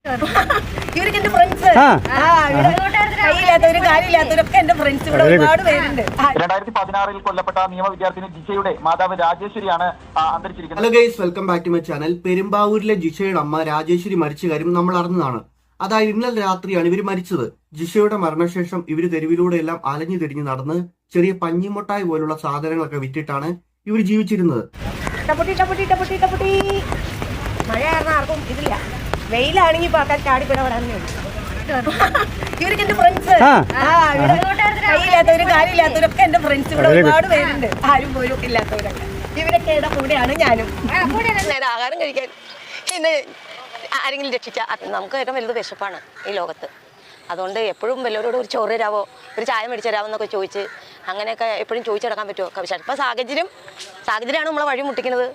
ഇവരൊക്കെ എന്റെ ഫ്രണ്ട്സ്. കയ്യില്ലാത്തവരും കാര്യമില്ലാത്തവരൊക്കെ എന്റെ ഫ്രണ്ട്സ് ഇവിടെ ഒരുപാട് പേരുണ്ട്. 2016 കൊല്ലപ്പെട്ട നിയമ വിദ്യാർത്ഥിനി ജിഷയുടെ മാതാവ് രാജേശ്വരിയാണ് അന്തരിച്ചിരിക്കുന്നത്. Hello guys, welcome back to my channel. പെരുമ്പാവൂരിലെ ജിഷയുടെ അമ്മ രാജേശ്വരി മരിച്ച കാര്യം നമ്മൾ അറിഞ്ഞതാണ്. അതായത് ഇന്നലെ രാത്രിയാണ് ഇവർ മരിച്ചത്. ജിഷയുടെ മരണശേഷം ഇവര് തെരുവിലൂടെ എല്ലാം അലഞ്ഞു തിരിഞ്ഞ് നടന്ന് ചെറിയ പഞ്ഞിമുട്ടായി പോലുള്ള സാധനങ്ങളൊക്കെ വിറ്റിട്ടാണ് ഇവർ ജീവിച്ചിരുന്നത്. മഴ കാരണം ആർക്കും ഇതില്ല. വെയിലാണെങ്കിൽ പാക്കാൻ ചാടിപ്പിടാൻ ഇവരൊക്കെ എന്റെ ഫ്രണ്ട്സ്. കയ്യില്ലാത്തവരും കാര്യമില്ലാത്തവരൊക്കെ എന്റെ ഫ്രണ്ട്സ് ഇവിടെ ഒരുപാട് പേരുണ്ട്. ആരും പോലും ഇല്ലാത്തവരൊക്കെ ഇവരൊക്കെ കൂടെയാണ് ഞാനും. ആഹാരം കഴിക്കാൻ എന്നെ ആരെങ്കിലും രക്ഷിച്ചാൽ നമുക്ക് ഏറ്റവും വലുത് വിശപ്പാണ് ഈ ലോകത്ത്. അതുകൊണ്ട് എപ്പോഴും വല്ലവരോട് ഒരു ചോറ് തരാവോ, ഒരു ചായ മേടിച്ച് തരാമോ എന്നൊക്കെ ചോദിച്ച് അങ്ങനെയൊക്കെ എപ്പോഴും ചോദിച്ചെടുക്കാൻ പറ്റുമോ? ചിലപ്പോൾ സാഹചര്യമാണ് നമ്മളെ വഴി മുട്ടിക്കുന്നത്.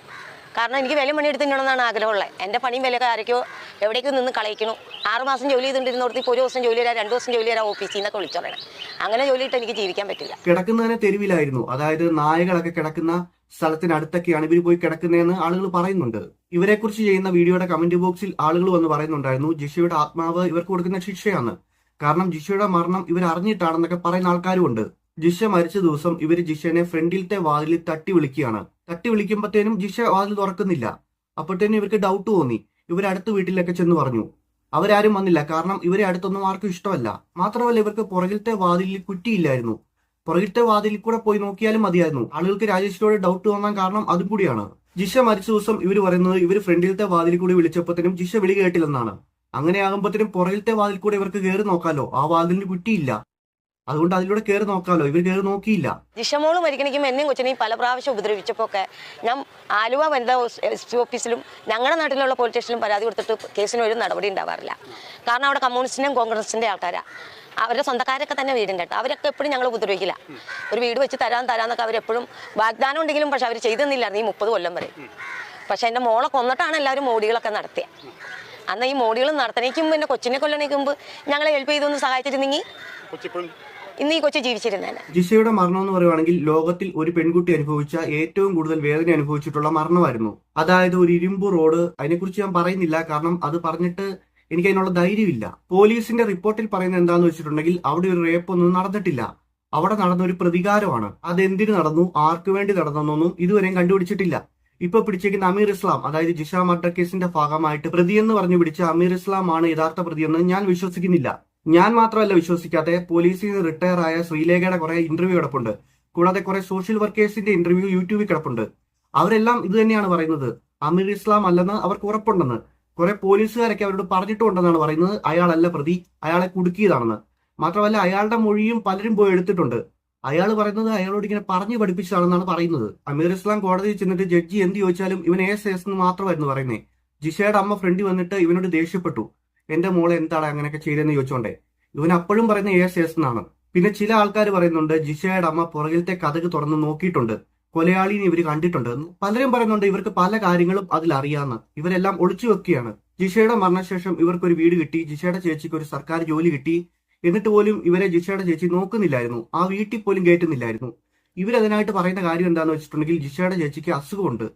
കാരണം എനിക്ക് വില പണി എടുത്തിട്ടുണ്ടെന്നാണ് ആഗ്രഹമുള്ളത്. എൻ്റെ പണിയും വിലയൊക്കെ ആരൊക്കെയോ എവിടേക്ക് നിന്ന് കളയിക്കണം. 6 മാസം ജോലി ചെയ്തുകൊണ്ടിരുന്നോടത്ത് ഇപ്പോൾ 1 ദിവസം ജോലി തരാം, 2 ദിവസം ജോലി തരാം ഓഫീസിൽ നിന്നൊക്കെ വിളിച്ചു പറയണം. അങ്ങനെ ജോലിയിട്ട് എനിക്ക് ജീവിക്കാൻ പറ്റില്ല. കിടക്കുന്നതിനെ തെരുവിലായിരുന്നു, അതായത് നായകളൊക്കെ കിടക്കുന്ന സ്ഥലത്തിനടുത്തൊക്കെയാണ് ഇവർ പോയി കിടക്കുന്നതെന്ന് ആളുകൾ പറയുന്നുണ്ട്. ഇവരെ കുറിച്ച് ചെയ്യുന്ന വീഡിയോയുടെ കമന്റ് ബോക്സിൽ ആളുകൾ വന്ന് പറയുന്നുണ്ടായിരുന്നു ജിഷയുടെ ആത്മാവ് ഇവർക്ക് കൊടുക്കുന്ന ശിക്ഷയാണ്. കാരണം ജിഷയുടെ മരണം ഇവർ അറിഞ്ഞിട്ടാണെന്നൊക്കെ പറയുന്ന ആൾക്കാരും ഉണ്ട്. ജിഷ മരിച്ച ദിവസം ഇവര് ജിഷനെ ഫ്രണ്ടിലത്തെ വാതിലിൽ തട്ടി വിളിക്കുകയാണ്. തട്ടി വിളിക്കുമ്പോഴത്തേനും ജിഷ വാതിൽ തുറക്കുന്നില്ല. അപ്പോഴത്തേനും ഇവർക്ക് ഡൗട്ട് തോന്നി. ഇവർ അടുത്ത വീട്ടിലൊക്കെ ചെന്ന് പറഞ്ഞു. അവരാരും വന്നില്ല, കാരണം ഇവരെ അടുത്തൊന്നും ആർക്കും ഇഷ്ടമല്ല. മാത്രമല്ല ഇവർക്ക് പുറകിലത്തെ വാതിലിൽ കുറ്റിയില്ലായിരുന്നു. പുറകിലത്തെ വാതിലിൽ കൂടെ പോയി നോക്കിയാലും മതിയായിരുന്നു. ആളുകൾക്ക് രാജേഷിനോട് ഡൗട്ട് തോന്നാൻ കാരണം അതും കൂടിയാണ്. ജിഷ മരിച്ച ദിവസം ഇവർ പറയുന്നത് ഇവർ ഫ്രണ്ടിലത്തെ വാതിലിൽ കൂടി വിളിച്ചപ്പോഴത്തേനും ജിഷ വിളി കേട്ടില്ലെന്നാണ്. അങ്ങനെ ആകുമ്പോഴത്തേനും പുറകിലത്തെ വാതിൽ കൂടെ ഇവർക്ക് കയറി നോക്കാലോ, ആ വാതിലിന് കുറ്റിയില്ല, അതുകൊണ്ട് അതിലൂടെ കയറി നോക്കാലോ. ഇവർ കയറി നോക്കിയില്ല. ജിഷമോള് മരിക്കണിക്കും എന്നെയും കൊച്ചിനെയും പല പ്രാവശ്യം ഉപദ്രവിച്ചപ്പോൾ ഒക്കെ ഞാൻ ആലുവ വനിതാ എസ് ഓഫീസിലും ഞങ്ങളുടെ നാട്ടിലുള്ള പോലീസ് സ്റ്റേഷനിലും പരാതി കൊടുത്തിട്ട് കേസിന് ഒരു നടപടി ഉണ്ടാവാറില്ല. കാരണം അവിടെ കമ്മ്യൂണിസ്റ്റിന്റെയും കോൺഗ്രസിന്റെ ആൾക്കാരാണ്. അവരുടെ സ്വന്തക്കാരൊക്കെ തന്നെ വീടുണ്ട് കേട്ടോ. അവരൊക്കെ എപ്പോഴും ഞങ്ങൾ ഉപദ്രവിക്കില്ല. ഒരു വീട് വെച്ച് തരാന്നൊക്കെ അവരെപ്പോഴും വാഗ്ദാനം ഉണ്ടെങ്കിലും പക്ഷെ അവർ ചെയ്തെന്നില്ലായിരുന്നു ഈ 30 കൊല്ലം വരെ. പക്ഷെ എൻ്റെ മോളെ കൊന്നിട്ടാണ് എല്ലാവരും മോഡികളൊക്കെ നടത്തിയത്. അന്ന് ഈ മോഡികൾ നടത്തണേക്കും പിന്നെ കൊച്ചിനെ കൊല്ലണേക്ക് മുമ്പ് ഞങ്ങളെ ഹെൽപ്പ് ചെയ്തൊന്ന് സഹായിച്ചിരുന്നെങ്കിൽ ഇന്ന് ഈ കൊച്ചു ജീവിച്ചിരുന്നേനെ. ജിഷയുടെ മരണം എന്ന് പറയുവാണെങ്കിൽ ലോകത്തിൽ ഒരു പെൺകുട്ടി അനുഭവിച്ച ഏറ്റവും കൂടുതൽ വേദന അനുഭവിച്ചിട്ടുള്ള മരണമായിരുന്നു. അതായത് ഒരു ഇരുമ്പ് റോഡ്. അതിനെക്കുറിച്ച് ഞാൻ പറയുന്നില്ല, കാരണം അത് പറഞ്ഞിട്ട് എനിക്ക് അതിനുള്ള ധൈര്യമില്ല. പോലീസിന്റെ റിപ്പോർട്ടിൽ പറയുന്നത് എന്താന്ന് വെച്ചിട്ടുണ്ടെങ്കിൽ അവിടെ ഒരു റേപ്പ് ഒന്നും നടന്നിട്ടില്ല. അവിടെ നടന്ന ഒരു പ്രതികാരമാണ്. അതെന്തിനു നടന്നു, ആർക്ക് വേണ്ടി നടന്നൊന്നും ഇതുവരെയും കണ്ടുപിടിച്ചിട്ടില്ല. ഇപ്പൊ പിടിച്ചേക്കുന്ന അമീർ ഇസ്ലാം, അതായത് ജിഷ മർഡർ കേസിന്റെ ഭാഗമായിട്ട് പ്രതിയെന്ന് പറഞ്ഞു പിടിച്ച അമീർ ഇസ്ലാം ആണ് യഥാർത്ഥ പ്രതിയെന്ന് ഞാൻ വിശ്വസിക്കുന്നില്ല. ഞാൻ മാത്രമല്ല വിശ്വസിക്കാതെ, പോലീസിൽ നിന്ന് റിട്ടയർ ആയ ശ്രീലേഖയുടെ കുറെ ഇന്റർവ്യൂ കിടപ്പുണ്ട്. കൂടാതെ കുറെ സോഷ്യൽ വർക്കേഴ്സിന്റെ ഇന്റർവ്യൂ യൂട്യൂബിൽ കിടപ്പുണ്ട്. അവരെല്ലാം ഇത് തന്നെയാണ് പറയുന്നത്, അമീർ ഇസ്ലാം അല്ലെന്ന് അവർക്ക് ഉറപ്പുണ്ടെന്ന്. കുറെ പോലീസുകാരൊക്കെ അവരോട് പറഞ്ഞിട്ടുണ്ടെന്നാണ് പറയുന്നത് അയാളല്ല പ്രതി, അയാളെ കുടുക്കിയതാണെന്ന്. മാത്രമല്ല അയാളുടെ മൊഴിയും പലരും പോയി എടുത്തിട്ടുണ്ട്. അയാൾ പറയുന്നത് അയാളോട് ഇങ്ങനെ പറഞ്ഞു പഠിപ്പിച്ചതാണെന്നാണ് പറയുന്നത്. അമീർ ഇസ്ലാം കോടതിയിൽ ചെന്നിട്ട് ജഡ്ജി എന്ത് ചോദിച്ചാലും ഇവൻ എസ് എന്ന് മാത്രമായിരുന്നു പറയുന്നത്. ജിഷയുടെ അമ്മ ഫ്രണ്ട് വന്നിട്ട് ഇവനോട് ദേഷ്യപ്പെട്ടു, എന്റെ മോളെ എന്താണ് അങ്ങനെയൊക്കെ ചെയ്തെന്ന് ചോദിച്ചോണ്ടേ. ഇവൻ അപ്പോഴും പറയുന്ന എസ് എന്നാണ്. പിന്നെ ചില ആൾക്കാർ പറയുന്നുണ്ട് ജിഷയുടെ അമ്മ പുറകിലത്തെ കഥക് തുറന്ന് നോക്കിയിട്ടുണ്ട്, കൊലയാളിനെ ഇവർ കണ്ടിട്ടുണ്ട്. പലരും പറയുന്നുണ്ട് ഇവർക്ക് പല കാര്യങ്ങളും അതിൽ അറിയാമെന്ന്. ഇവരെല്ലാം ഒളിച്ചു വെക്കുകയാണ്. ജിഷയുടെ മരണശേഷം ഇവർക്കൊരു വീട് കിട്ടി, ജിഷയുടെ ചേച്ചിക്ക് ഒരു സർക്കാർ ജോലി കിട്ടി. എന്നിട്ട് പോലും ഇവരെ ജിഷയുടെ ചേച്ചി നോക്കുന്നില്ലായിരുന്നു, ആ വീട്ടിൽ പോലും കയറ്റുന്നില്ലായിരുന്നു. ഇവരതിനായിട്ട് പറയുന്ന കാര്യം എന്താണെന്ന് വെച്ചിട്ടുണ്ടെങ്കിൽ ജിഷയുടെ ചേച്ചിക്ക് അസുഖമുണ്ട്,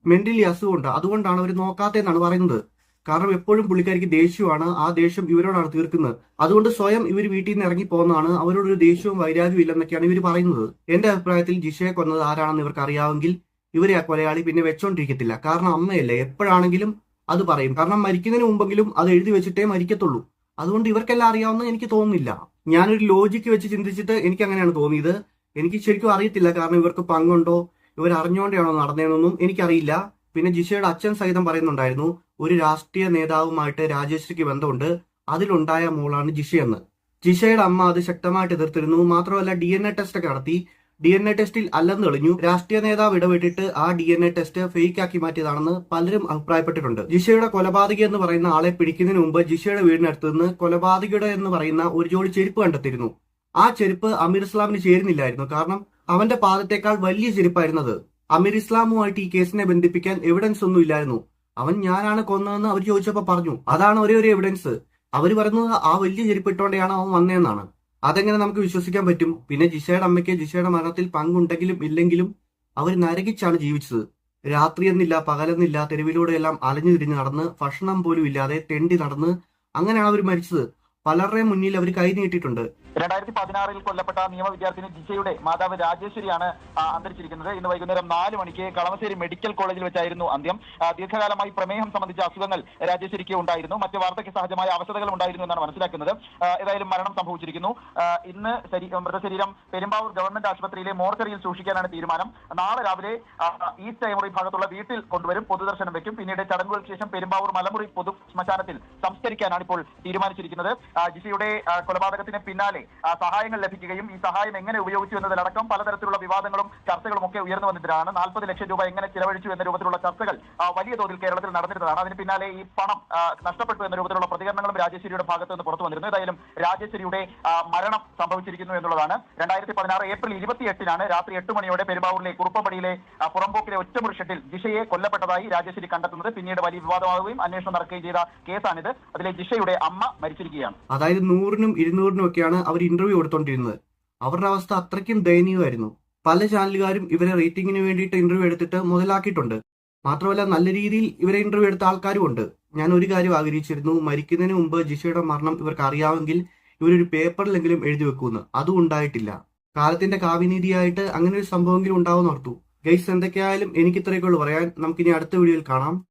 മെന്റലി അസുഖമുണ്ട്, അതുകൊണ്ടാണ് അവർ നോക്കാത്തതെന്നാണ് പറയുന്നത്. കാരണം എപ്പോഴും പുള്ളിക്കാരിക്ക് ദേഷ്യമാണ്, ആ ദേഷ്യം ഇവരോടാണ് തീർക്കുന്നത്. അതുകൊണ്ട് സ്വയം ഇവർ വീട്ടിൽ നിന്ന് ഇറങ്ങി പോകുന്നതാണ്. അവരോടൊരു ദേഷ്യവും വൈരാഗ്യവും ഇല്ലെന്നൊക്കെയാണ് ഇവർ പറയുന്നത്. എന്റെ അഭിപ്രായത്തിൽ ജിഷയെ കൊന്നത് ആരാണെന്ന് ഇവർക്ക് അറിയാമെങ്കിൽ ഇവരെ ആ കൊലയാളി പിന്നെ വെച്ചോണ്ടിരിക്കത്തില്ല. കാരണം അമ്മയല്ലേ, എപ്പോഴാണെങ്കിലും അത് പറയും. കാരണം മരിക്കുന്നതിന് മുമ്പെങ്കിലും അത് എഴുതി വെച്ചിട്ടേ മരിക്കത്തുള്ളൂ. അതുകൊണ്ട് ഇവർക്കെല്ലാം അറിയാവുന്ന എനിക്ക് തോന്നുന്നില്ല. ഞാനൊരു ലോജിക്ക് വെച്ച് ചിന്തിച്ചിട്ട് എനിക്ക് അങ്ങനെയാണ് തോന്നിയത്. എനിക്ക് ശരിക്കും അറിയത്തില്ല, കാരണം ഇവർക്ക് പങ്കുണ്ടോ, ഇവർ അറിഞ്ഞുകൊണ്ടാണോ നടന്നതെന്നൊന്നും എനിക്കറിയില്ല. പിന്നെ ജിഷയുടെ അച്ഛൻ സഹിതം പറയുന്നുണ്ടായിരുന്നു ഒരു രാഷ്ട്രീയ നേതാവുമായിട്ട് രാജേശ്വരിക്ക് ബന്ധമുണ്ട്, അതിലുണ്ടായ മോളാണ് ജിഷയെന്ന്. ജിഷയുടെ അമ്മ അത് ശക്തമായിട്ട് എതിർത്തിരുന്നു. മാത്രമല്ല DNA ടെസ്റ്റ് ഒക്കെ നടത്തി, DNA ടെസ്റ്റിൽ അല്ലെന്ന് തെളിഞ്ഞു. രാഷ്ട്രീയ നേതാവ് ഇടപെട്ടിട്ട് ആ DNA ടെസ്റ്റ് ഫേക്ക് ആക്കി മാറ്റിയതാണെന്ന് പലരും അഭിപ്രായപ്പെട്ടിട്ടുണ്ട്. ജിഷയുടെ കൊലപാതകി എന്ന് പറയുന്ന ആളെ പിടിക്കുന്നതിന് മുമ്പ് ജിഷയുടെ വീടിനടുത്ത് നിന്ന് കൊലപാതകിയുടെ എന്ന് പറയുന്ന ഒരു ജോഡി ചെരുപ്പ് കണ്ടെത്തിയിരുന്നു. ആ ചെരുപ്പ് അമീർ ഇസ്ലാമിന് ചേരുന്നില്ലായിരുന്നു, കാരണം അവന്റെ പാദത്തേക്കാൾ വലിയ ചെരുപ്പായിരുന്നത്. അമീർ ഇസ്ലാമുമായിട്ട് ഈ കേസിനെ ബന്ധിപ്പിക്കാൻ എവിഡൻസ് ഒന്നും ഇല്ലായിരുന്നു. അവൻ ഞാനാണ് കൊന്നതെന്ന് അവർ ചോദിച്ചപ്പോൾ പറഞ്ഞു. അതാണ് ഒരേ ഒരു എവിഡൻസ്. അവർ പറയുന്നത് ആ വലിയ ചെരുപ്പിട്ടോണ്ടെയാണ് അവൻ വന്നതെന്നാണ്. അതെങ്ങനെ നമുക്ക് വിശ്വസിക്കാൻ പറ്റും? പിന്നെ ജിഷയുടെ അമ്മയ്ക്ക് ജിഷയുടെ മരണത്തിൽ പങ്കുണ്ടെങ്കിലും ഇല്ലെങ്കിലും അവർ നരകിച്ചാണ് ജീവിച്ചത്. രാത്രിയെന്നില്ല പകലെന്നില്ല തെരുവിലൂടെയെല്ലാം അലഞ്ഞു തിരിഞ്ഞ് നടന്ന് ഭക്ഷണം പോലും ഇല്ലാതെ തെണ്ടി നടന്ന് അങ്ങനെയാണ് അവർ മരിച്ചത്. പലരുടെയും മുന്നിൽ അവർ കൈ നീട്ടിയിട്ടുണ്ട്. 2016 കൊല്ലപ്പെട്ട നിയമ വിദ്യാർത്ഥിനി ജിഷയുടെ മാതാവ് രാജേശ്വരിയാണ് അന്തരിച്ചിരിക്കുന്നത്. ഇന്ന് വൈകുന്നേരം 4 മണിക്ക് കളമശ്ശേരി മെഡിക്കൽ കോളേജിൽ വെച്ചായിരുന്നു അന്ത്യം. ദീർഘകാലമായി പ്രമേഹം സംബന്ധിച്ച അസുഖങ്ങൾ രാജേശ്വരിക്ക് ഉണ്ടായിരുന്നു. മറ്റ് വാർദ്ധക്യ സഹജമായ അവസ്ഥകൾ ഉണ്ടായിരുന്നു എന്നാണ് മനസ്സിലാക്കുന്നത്. ഏതായാലും മരണം സംഭവിച്ചിരിക്കുന്നു. ഇന്ന് മൃതശരീരം പെരുമ്പാവൂർ ഗവൺമെന്റ് ആശുപത്രിയിലെ മോർച്ചറിയിൽ സൂക്ഷിക്കാനാണ് തീരുമാനം. നാളെ രാവിലെ ഈസ്റ്റ് ഐമുറി ഭാഗത്തുള്ള വീട്ടിൽ കൊണ്ടുവരും, പൊതുദർശനം വെക്കും. പിന്നീട് ചടങ്ങുകൾക്ക് ശേഷം പെരുമ്പാവൂർ മലമുറി പൊതു ശ്മശാനത്തിൽ സംസ്കരിക്കാനാണ് ഇപ്പോൾ തീരുമാനിച്ചിരിക്കുന്നത്. ജിഷയുടെ കൊലപാതകത്തിന് പിന്നാലെ സഹായങ്ങൾ ലഭിക്കുകയും ഈ സഹായം എങ്ങനെ ഉപയോഗിച്ചു എന്നതിലടക്കം പലതരത്തിലുള്ള വിവാദങ്ങളും ചർച്ചകളും ഒക്കെ ഉയർന്നു വന്നിട്ടാണ്. 40 ലക്ഷം രൂപ എങ്ങനെ ചിലവഴിച്ചു എന്ന രൂപത്തിലുള്ള ചർച്ചകൾ വലിയ തോതിൽ കേരളത്തിൽ നടന്നിരുന്നതാണ്. അതിന് പിന്നാലെ ഈ പണം നഷ്ടപ്പെട്ടു എന്ന രൂപത്തിലുള്ള പ്രതികരണങ്ങളും രാജേശ്വരിയുടെ ഭാഗത്ത് നിന്ന് പുറത്തു വന്നിരുന്നു. ഏതായാലും രാജേശ്വരിയുടെ മരണം സംഭവിച്ചിരിക്കുന്നു എന്നുള്ളതാണ്. 2016 ഏപ്രിൽ 28-നാണ് രാത്രി 8 മണിയോടെ പെരുമ്പാവൂരിലെ കുറുപ്പപ്പടിയിലെ പുറമ്പോക്കിലെ ഒറ്റമുറി ഷെഡിൽ ജിഷയെ കൊല്ലപ്പെട്ടതായി രാജേശ്വരി കണ്ടെത്തുന്നത്. പിന്നീട് വലിയ വിവാദമാവുകയും അന്വേഷണം നടക്കുകയും ചെയ്ത കേസാണിത്. അതിലെ ജിഷയുടെ അമ്മ മരിച്ചിരിക്കുകയാണ്. അതായത് 100-നും 200-നും ഒക്കെയാണ് അവർ ഇന്റർവ്യൂ കൊടുത്തോണ്ടിരുന്നത്. അവരുടെ അവസ്ഥ അത്രയ്ക്കും ദയനീയമായിരുന്നു. പല ചാനലുകാരും ഇവരെ റേറ്റിംഗിന് വേണ്ടിയിട്ട് ഇന്റർവ്യൂ എടുത്തിട്ട് മുതലാക്കിയിട്ടുണ്ട്. മാത്രമല്ല നല്ല രീതിയിൽ ഇവരെ ഇന്റർവ്യൂ എടുത്ത ആൾക്കാരും ഉണ്ട്. ഞാൻ ഒരു കാര്യം ആഗ്രഹിച്ചിരുന്നു, മരിക്കുന്നതിന് മുമ്പ് ജിഷയുടെ മരണം ഇവർക്ക് അറിയാമെങ്കിൽ ഇവരൊരു പേപ്പറിലെങ്കിലും എഴുതി വെക്കുമെന്ന്. അതും ഉണ്ടായിട്ടില്ല. കാലത്തിന്റെ കാവ്യനീതിയായിട്ട് അങ്ങനെ ഒരു സംഭവമെങ്കിലും ഉണ്ടാവുമെന്ന് ഓർത്തു. ഗൈസ്, എന്തൊക്കെയായാലും എനിക്ക് ഇത്രയൊക്കെ ഉള്ളൂ പറയാൻ. നമുക്കിനി അടുത്ത വീഡിയോയിൽ കാണാം.